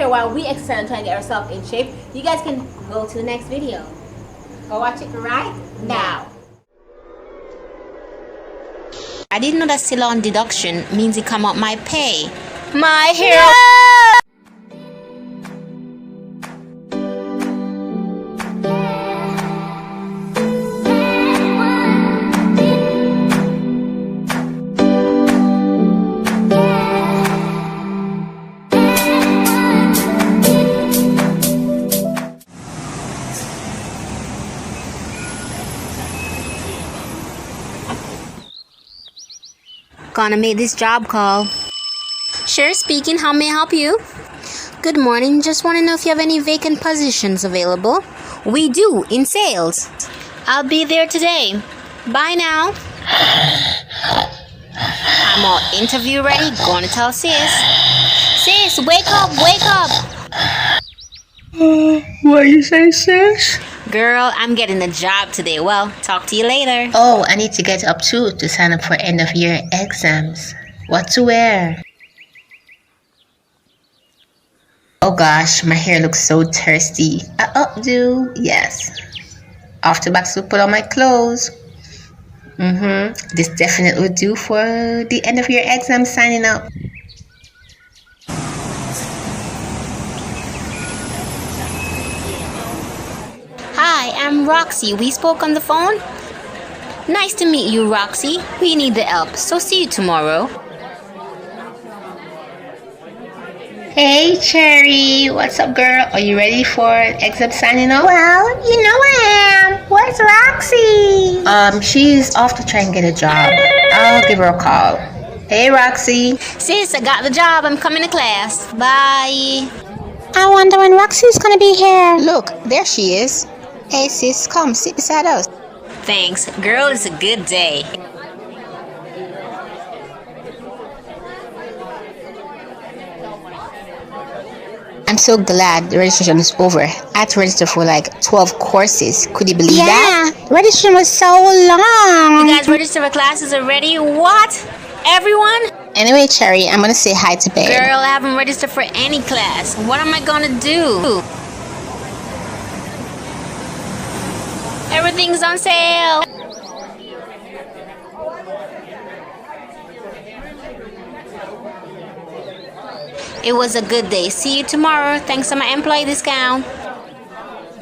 here while we exercise and try to get ourselves in shape, you guys can go to the next video. Go watch it right now. I didn't know that salon deduction means it come out my pay. My hair. Gonna make this job call. Sure, speaking. How may I help you? Good morning. Just want to know if you have any vacant positions available. We do, in sales. I'll be there today. Bye now. I'm all interview ready. Gonna tell sis. Sis, wake up, wake up. What you say, sis? Girl, I'm getting a job today. Well, talk to you later. Oh, I need to get up too to sign up for end of year exams. What to wear? Oh gosh, my hair looks so thirsty. I updo, yes. Off to back to put on my clothes. This definitely will do for the end of year exam signing up. Hi, I'm Roxie. We spoke on the phone? Nice to meet you, Roxie. We need the help, so see you tomorrow. Hey, Cherry. What's up, girl? Are you ready for exam signing up? Well, you know I am. Where's Roxie? She's off to try and get a job. I'll give her a call. Hey, Roxie. Sis, I got the job. I'm coming to class. Bye. I wonder when Roxie's gonna be here. Look, there she is. Hey, sis, come sit beside us. Thanks. Girl, it's a good day. I'm so glad the registration is over. I had to register for like 12 courses. Could you believe that? Yeah, registration was so long. You guys register for classes already? What? Everyone? Anyway, Cherry, I'm gonna say hi to babe. Girl, I haven't registered for any class. What am I gonna do? Everything's on sale. It was a good day. See you tomorrow. Thanks to my employee discount.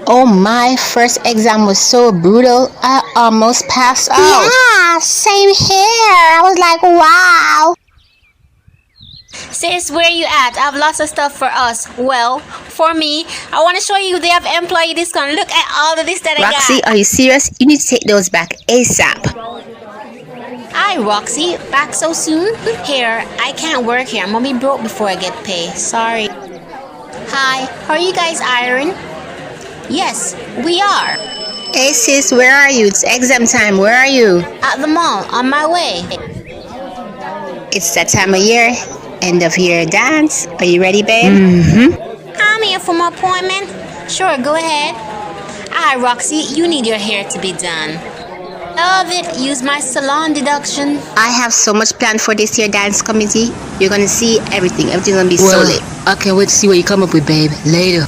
Oh, my first exam was so brutal. I almost passed out. Yeah, same here. I was like, wow. Sis, where you at? I have lots of stuff for us. Well, for me, I want to show you they have employee discount. Look at all of this that I got. Roxie, are you serious? You need to take those back ASAP. Hi, Roxie. Back so soon? Here, I can't work here. I'm gonna be broke before I get paid. Sorry. Hi, are you guys hiring? Yes, we are. Hey, sis, where are you? It's exam time. Where are you? At the mall, on my way. It's that time of year. End of year dance. Are you ready, babe? I'm here for my appointment. Sure, go ahead. Hi, Roxie. You need your hair to be done. Love it. Use my salon deduction. I have so much planned for this year dance committee. You're gonna see everything. Everything's gonna be so lit. I can't wait to see what you come up with, babe. Later.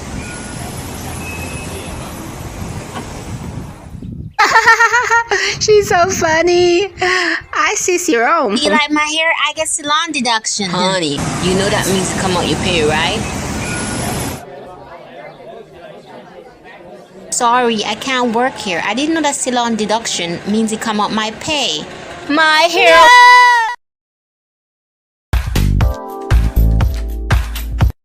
She's so funny. I see your own. You like my hair? I get salon deduction. Honey, you know that means to come out your pay, right? Sorry, I can't work here. I didn't know that salon deduction means it come out my pay. My hair.